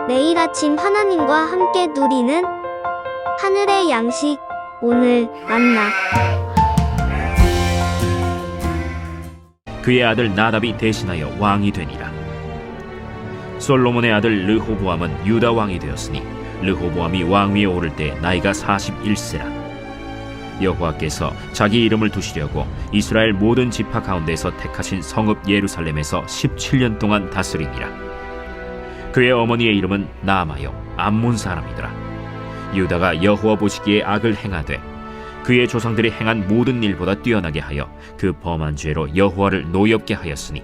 매일 아침 하나님과 함께 누리는 하늘의 양식, 오늘 만나. 그의 아들 나답이 대신하여 왕이 되니라. 솔로몬의 아들 르호보암은 유다 왕이 되었으니 르호보암이 왕위에 오를 때 나이가 41세라. 여호와께서 자기 이름을 두시려고 이스라엘 모든 지파 가운데서 택하신 성읍 예루살렘에서 17년 동안 다스리니라. 그의 어머니의 이름은 나아마요 암몬 사람이더라. 유다가 여호와 보시기에 악을 행하되 그의 조상들이 행한 모든 일보다 뛰어나게 하여 그 범한 죄로 여호와를 노엽게 하였으니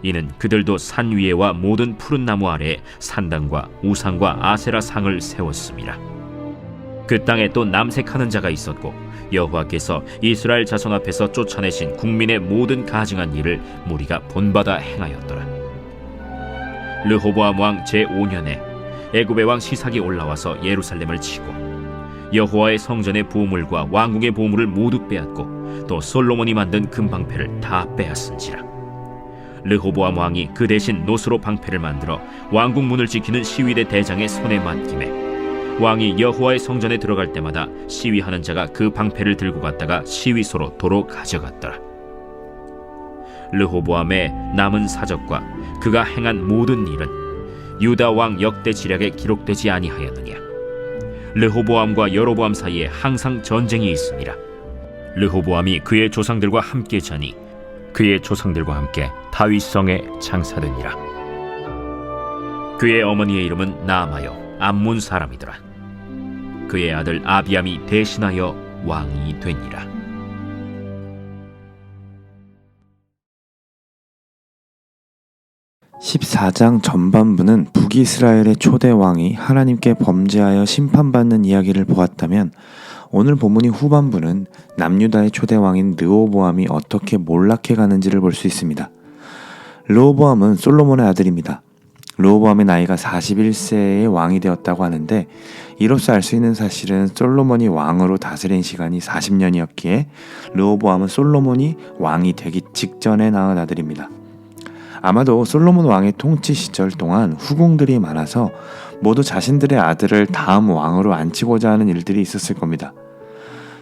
이는 그들도 산 위에와 모든 푸른 나무 아래에 산당과 우상과 아세라 상을 세웠음이라. 그 땅에 또 남색하는 자가 있었고 여호와께서 이스라엘 자손 앞에서 쫓아내신 국민의 모든 가증한 일을 무리가 본받아 행하였더라. 르호보암 왕 제5년에 애굽의 왕 시삭이 올라와서 예루살렘을 치고 여호와의 성전의 보물과 왕궁의 보물을 모두 빼앗고 또 솔로몬이 만든 금방패를 다 빼앗은지라. 르호보암 왕이 그 대신 노스로 방패를 만들어 왕궁 문을 지키는 시위대 대장의 손에 맡기매 왕이 여호와의 성전에 들어갈 때마다 시위하는 자가 그 방패를 들고 갔다가 시위소로 도로 가져갔더라. 르호보암의 남은 사적과 그가 행한 모든 일은 유다 왕 역대 지략에 기록되지 아니하였느냐. 르호보암과 여로보암 사이에 항상 전쟁이 있습니다. 르호보암이 그의 조상들과 함께 자니 그의 조상들과 함께 다윗성에 장사되니라. 그의 어머니의 이름은 나아마요 암몬 사람이더라. 그의 아들 아비암이 대신하여 왕이 되니라. (14장) 전반부는 북이스라엘의 초대 왕이 하나님께 범죄하여 심판받는 이야기를 보았다면, 오늘 본문의 후반부는 남유다의 초대 왕인 르호보암이 어떻게 몰락해 가는지를 볼 수 있습니다. 르호보암은 솔로몬의 아들입니다. 르호보암의 나이가 41세에 왕이 되었다고 하는데, 이로써 알 수 있는 사실은 솔로몬이 왕으로 다스린 시간이 40년이었기에 르호보암은 솔로몬이 왕이 되기 직전에 낳은 아들입니다. 아마도 솔로몬 왕의 통치 시절 동안 후궁들이 많아서 모두 자신들의 아들을 다음 왕으로 앉히고자 하는 일들이 있었을 겁니다.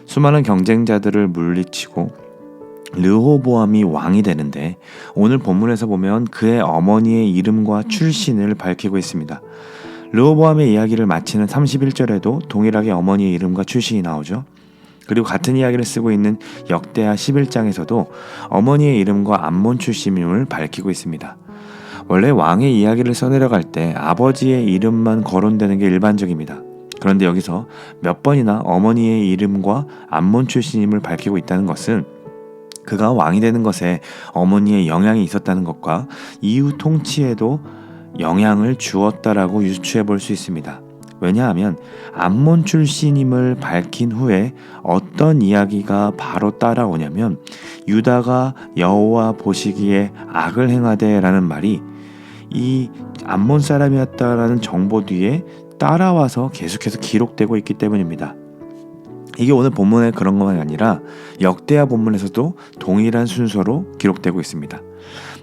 수많은 경쟁자들을 물리치고 르호보암이 왕이 되는데, 오늘 본문에서 보면 그의 어머니의 이름과 출신을 밝히고 있습니다. 르호보암의 이야기를 마치는 31절에도 동일하게 어머니의 이름과 출신이 나오죠. 그리고 같은 이야기를 쓰고 있는 역대하 11장에서도 어머니의 이름과 암몬 출신임을 밝히고 있습니다. 원래 왕의 이야기를 써내려갈 때 아버지의 이름만 거론되는 게 일반적입니다. 그런데 여기서 몇 번이나 어머니의 이름과 암몬 출신임을 밝히고 있다는 것은 그가 왕이 되는 것에 어머니의 영향이 있었다는 것과 이후 통치에도 영향을 주었다라고 유추해 볼 수 있습니다. 왜냐하면 암몬 출신임을 밝힌 후에 어떤 이야기가 바로 따라오냐면, 유다가 여호와 보시기에 악을 행하되 라는 말이 이 암몬 사람이었다라는 정보 뒤에 따라와서 계속해서 기록되고 있기 때문입니다. 이게 오늘 본문에 그런 것만이 아니라 역대하 본문에서도 동일한 순서로 기록되고 있습니다.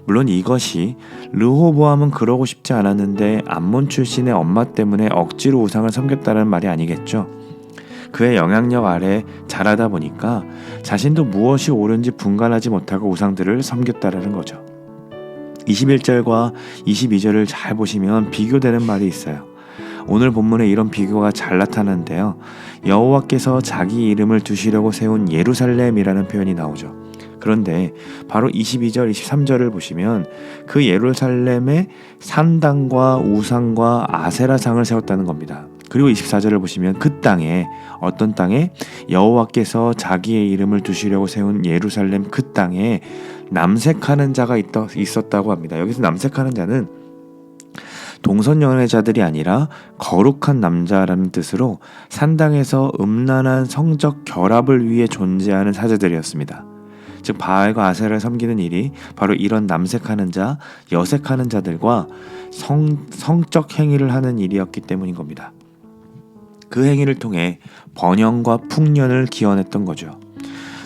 물론 이것이 르호보암은 그러고 싶지 않았는데 암몬 출신의 엄마 때문에 억지로 우상을 섬겼다는 말이 아니겠죠. 그의 영향력 아래 자라다 보니까 자신도 무엇이 옳은지 분간하지 못하고 우상들을 섬겼다는 거죠. 21절과 22절을 잘 보시면 비교되는 말이 있어요. 오늘 본문에 이런 비교가 잘 나타나는데요. 여호와께서 자기 이름을 두시려고 세운 예루살렘이라는 표현이 나오죠. 그런데 바로 22절, 23절을 보시면 그 예루살렘에 산당과 우상과 아세라상을 세웠다는 겁니다. 그리고 24절을 보시면 그 땅에, 어떤 땅에? 여호와께서 자기의 이름을 두시려고 세운 예루살렘 그 땅에 남색하는 자가 있었다고 합니다. 여기서 남색하는 자는 동성 연애자들이 아니라 거룩한 남자라는 뜻으로 산당에서 음란한 성적 결합을 위해 존재하는 사제들이었습니다. 즉 바알과 아세라를 섬기는 일이 바로 이런 남색하는 자, 여색하는 자들과 성적 행위를 하는 일이었기 때문인 겁니다. 그 행위를 통해 번영과 풍년을 기원했던 거죠.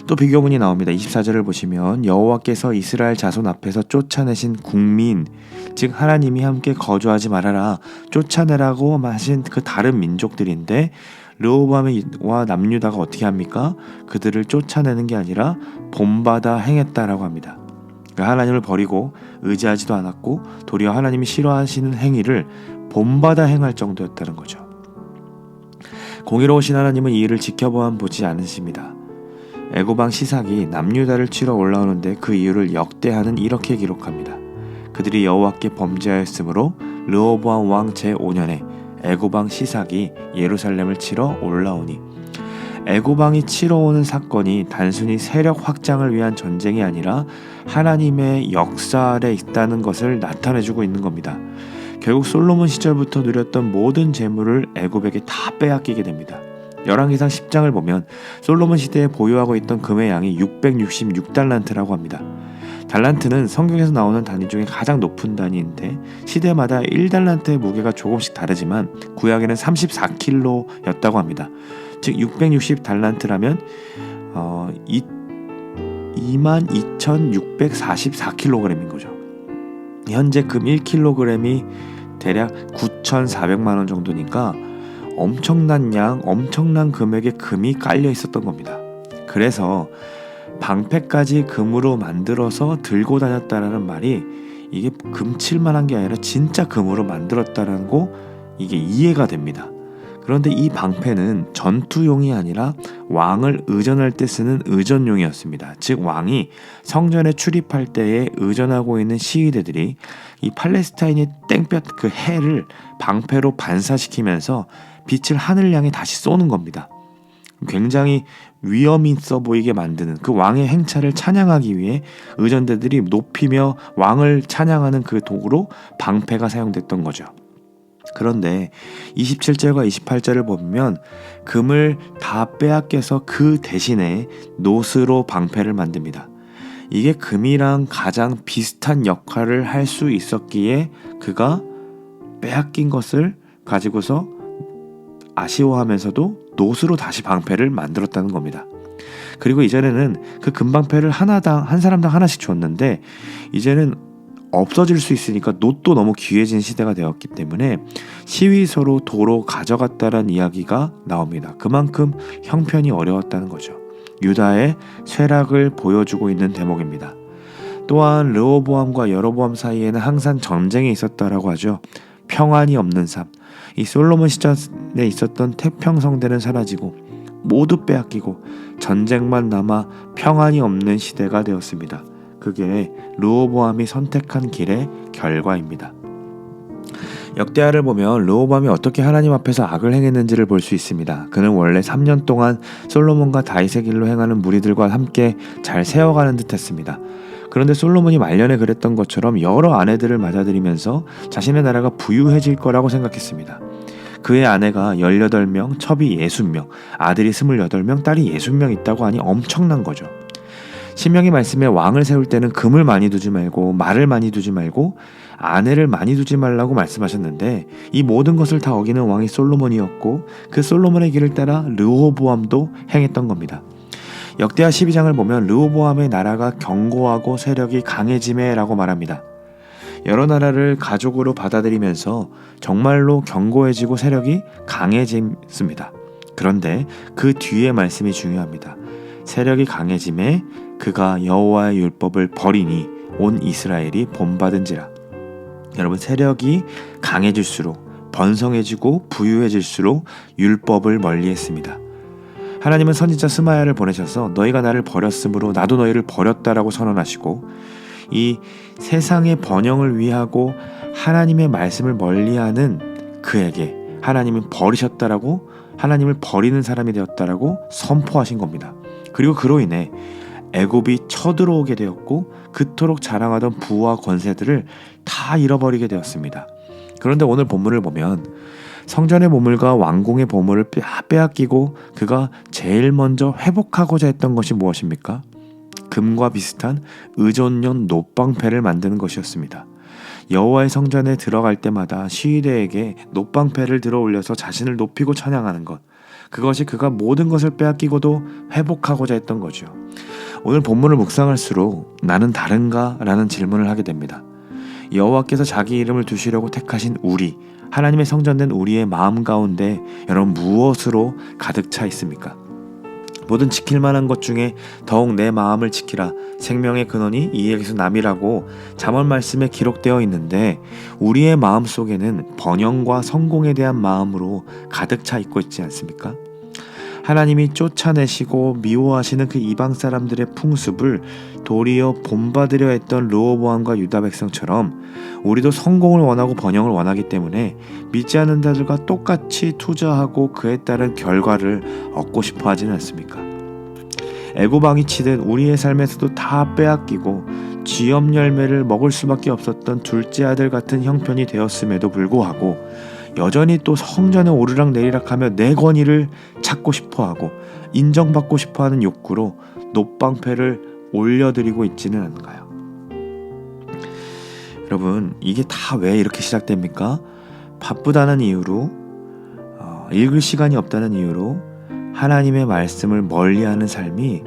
또 비교문이 나옵니다. 24절을 보시면 여호와께서 이스라엘 자손 앞에서 쫓아내신 국민, 즉 하나님이 함께 거주하지 말아라 쫓아내라고 하신 그 다른 민족들인데 르호보암과 남유다가 어떻게 합니까? 그들을 쫓아내는 게 아니라 본받아 행했다라고 합니다. 하나님을 버리고 의지하지도 않았고 도리어 하나님이 싫어하시는 행위를 본받아 행할 정도였다는 거죠. 공의로우신 하나님은 이 일을 지켜보아 보지 않으십니다. 애고방 시삭이 남유다를 치러 올라오는데 그 이유를 역대하는 이렇게 기록합니다. 그들이 여호와께 범죄하였으므로 르호보암 왕 제5년에 애고방 시삭이 예루살렘을 치러 올라오니, 애고방이 치러 오는 사건이 단순히 세력 확장을 위한 전쟁이 아니라 하나님의 역사 아래 있다는 것을 나타내주고 있는 겁니다. 결국 솔로몬 시절부터 누렸던 모든 재물을 애굽에게 다 빼앗기게 됩니다. 열왕기상 10장을 보면 솔로몬 시대에 보유하고 있던 금의 양이 666달란트라고 합니다. 달란트는 성경에서 나오는 단위 중에 가장 높은 단위인데 시대마다 1달란트의 무게가 조금씩 다르지만 구약에는 34kg였다고 합니다. 즉 660달란트라면 22,644kg인 거죠. 현재 금 1kg이 대략 9,400만 원 정도니까 엄청난 양, 엄청난 금액의 금이 깔려 있었던 겁니다. 그래서 방패까지 금으로 만들어서 들고 다녔다라는 말이 이게 금칠만한 게 아니라 진짜 금으로 만들었다라는 거 이게 이해가 됩니다. 그런데 이 방패는 전투용이 아니라 왕을 의전할 때 쓰는 의전용이었습니다. 즉 왕이 성전에 출입할 때에 의전하고 있는 시위대들이 이 팔레스타인의 땡볕 그 해를 방패로 반사시키면서 빛을 하늘 향해 다시 쏘는 겁니다. 굉장히 위험 있어 보이게 만드는 그 왕의 행차를 찬양하기 위해 의전대들이 높이며 왕을 찬양하는 그 도구로 방패가 사용됐던 거죠. 그런데 27절과 28절을 보면 금을 다 빼앗겨서 그 대신에 노스로 방패를 만듭니다. 이게 금이랑 가장 비슷한 역할을 할 수 있었기에 그가 빼앗긴 것을 가지고서 아쉬워하면서도 노스로 다시 방패를 만들었다는 겁니다. 그리고 이전에는 그 금방패를 한 사람당 하나씩 줬는데 이제는 없어질 수 있으니까 놋도 너무 귀해진 시대가 되었기 때문에 시위소로 도로 가져갔다는 이야기가 나옵니다. 그만큼 형편이 어려웠다는 거죠. 유다의 쇠락을 보여주고 있는 대목입니다. 또한 르호보암과 여로보암 사이에는 항상 전쟁이 있었다라고 하죠. 평안이 없는 삶. 이 솔로몬 시절에 있었던 태평성대는 사라지고 모두 빼앗기고 전쟁만 남아 평안이 없는 시대가 되었습니다. 그게 르호보암이 선택한 길의 결과입니다. 역대하를 보면 르호보암이 어떻게 하나님 앞에서 악을 행했는지를 볼 수 있습니다. 그는 원래 3년 동안 솔로몬과 다윗의 길로 행하는 무리들과 함께 잘 세워가는 듯 했습니다. 그런데 솔로몬이 말년에 그랬던 것처럼 여러 아내들을 맞아들이면서 자신의 나라가 부유해질 거라고 생각했습니다. 그의 아내가 18명, 첩이 60명, 아들이 28명, 딸이 60명 있다고 하니 엄청난 거죠. 신명기 말씀에 왕을 세울 때는 금을 많이 두지 말고 말을 많이 두지 말고 아내를 많이 두지 말라고 말씀하셨는데 이 모든 것을 다 어기는 왕이 솔로몬이었고 그 솔로몬의 길을 따라 르호보암도 행했던 겁니다. 역대하 12장을 보면 르호보암의 나라가 견고하고 세력이 강해지매라고 말합니다. 여러 나라를 가족으로 받아들이면서 정말로 견고해지고 세력이 강해졌습니다. 그런데 그 뒤에 말씀이 중요합니다. 세력이 강해짐에 그가 여호와의 율법을 버리니 온 이스라엘이 본받은지라. 여러분, 세력이 강해질수록 번성해지고 부유해질수록 율법을 멀리했습니다. 하나님은 선지자 스마야를 보내셔서 너희가 나를 버렸으므로 나도 너희를 버렸다라고 선언하시고 이 세상의 번영을 위하고 하나님의 말씀을 멀리하는 그에게 하나님은 버리셨다라고 하나님을 버리는 사람이 되었다라고 선포하신 겁니다. 그리고 그로 인해 애굽이 쳐들어오게 되었고 그토록 자랑하던 부와 권세들을 다 잃어버리게 되었습니다. 그런데 오늘 본문을 보면 성전의 보물과 왕궁의 보물을 빼앗기고 그가 제일 먼저 회복하고자 했던 것이 무엇입니까? 금과 비슷한 의존용 놋방패를 만드는 것이었습니다. 여호와의 성전에 들어갈 때마다 시위대에게 놋방패를 들어 올려서 자신을 높이고 찬양하는 것, 그것이 그가 모든 것을 빼앗기고도 회복하고자 했던 거죠. 오늘 본문을 묵상할수록 나는 다른가? 라는 질문을 하게 됩니다. 여호와께서 자기 이름을 두시려고 택하신 우리, 하나님의 성전된 우리의 마음 가운데 여러분 무엇으로 가득 차 있습니까? 모든 지킬 만한 것 중에 더욱 내 마음을 지키라. 생명의 근원이 이에게서 남이라고 잠언 말씀에 기록되어 있는데 우리의 마음 속에는 번영과 성공에 대한 마음으로 가득 차 있고 있지 않습니까? 하나님이 쫓아내시고 미워하시는 그 이방 사람들의 풍습을 도리어 본받으려 했던 르호보암과 유다 백성처럼 우리도 성공을 원하고 번영을 원하기 때문에 믿지 않는 자들과 똑같이 투자하고 그에 따른 결과를 얻고 싶어 하지는 않습니까? 애굽 왕이 치듯 우리의 삶에서도 다 빼앗기고 쥐염 열매를 먹을 수밖에 없었던 둘째 아들 같은 형편이 되었음에도 불구하고 여전히 또 성전에 오르락 내리락하며 내 권위를 찾고 싶어하고 인정받고 싶어하는 욕구로 놋방패를 올려드리고 있지는 않은가요? 여러분, 이게 다 왜 이렇게 시작됩니까? 바쁘다는 이유로, 읽을 시간이 없다는 이유로 하나님의 말씀을 멀리하는 삶이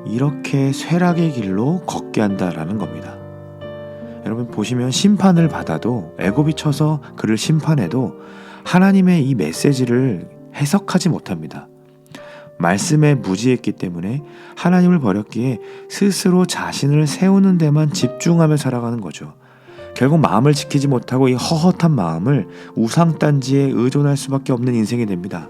이렇게 쇠락의 길로 걷게 한다라는 겁니다. 여러분 보시면 심판을 받아도 애굽이 쳐서 그를 심판해도 하나님의 이 메시지를 해석하지 못합니다. 말씀에 무지했기 때문에 하나님을 버렸기에 스스로 자신을 세우는 데만 집중하며 살아가는 거죠. 결국 마음을 지키지 못하고 이 허헛한 마음을 우상단지에 의존할 수밖에 없는 인생이 됩니다.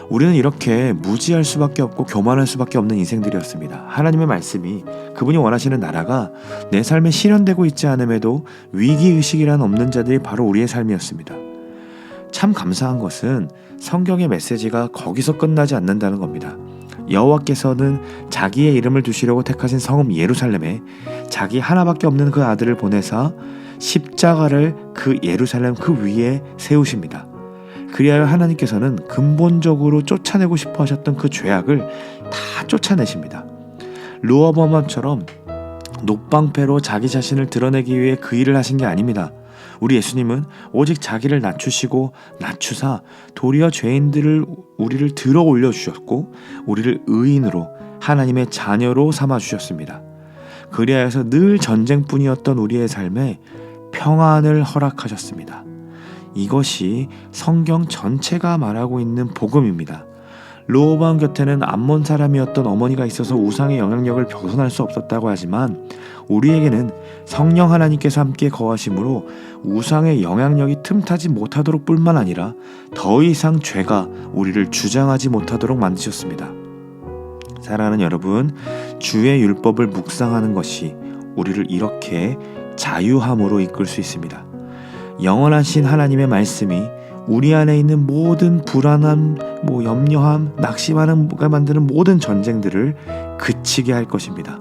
우리는 이렇게 무지할 수밖에 없고 교만할 수밖에 없는 인생들이었습니다. 하나님의 말씀이 그분이 원하시는 나라가 내 삶에 실현되고 있지 않음에도 위기의식이란 없는 자들이 바로 우리의 삶이었습니다. 참 감사한 것은 성경의 메시지가 거기서 끝나지 않는다는 겁니다. 여호와께서는 자기의 이름을 두시려고 택하신 성읍 예루살렘에 자기 하나밖에 없는 그 아들을 보내사 십자가를 그 예루살렘 그 위에 세우십니다. 그리하여 하나님께서는 근본적으로 쫓아내고 싶어 하셨던 그 죄악을 다 쫓아내십니다. 르호보암처럼 놋방패로 자기 자신을 드러내기 위해 그 일을 하신 게 아닙니다. 우리 예수님은 오직 자기를 낮추시고 낮추사 도리어 죄인들을 우리를 들어 올려주셨고 우리를 의인으로 하나님의 자녀로 삼아주셨습니다. 그리하여서 늘 전쟁뿐이었던 우리의 삶에 평안을 허락하셨습니다. 이것이 성경 전체가 말하고 있는 복음입니다. 르호보암 곁에는 암몬 사람이었던 어머니가 있어서 우상의 영향력을 벗어날 수 없었다고 하지만 우리에게는 성령 하나님께서 함께 거하심으로 우상의 영향력이 틈타지 못하도록 뿐만 아니라 더 이상 죄가 우리를 주장하지 못하도록 만드셨습니다. 사랑하는 여러분, 주의 율법을 묵상하는 것이 우리를 이렇게 자유함으로 이끌 수 있습니다. 영원하신 하나님의 말씀이 우리 안에 있는 모든 불안함, 염려함, 낙심하는가 만드는 모든 전쟁들을 그치게 할 것입니다.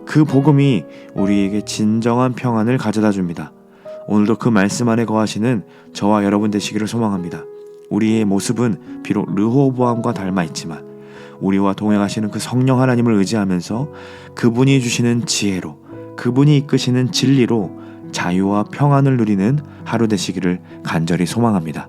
그 복음이 우리에게 진정한 평안을 가져다 줍니다. 오늘도 그 말씀 안에 거하시는 저와 여러분 되시기를 소망합니다. 우리의 모습은 비록 르호보암과 닮아 있지만 우리와 동행하시는 그 성령 하나님을 의지하면서 그분이 주시는 지혜로, 그분이 이끄시는 진리로 자유와 평안을 누리는 하루 되시기를 간절히 소망합니다.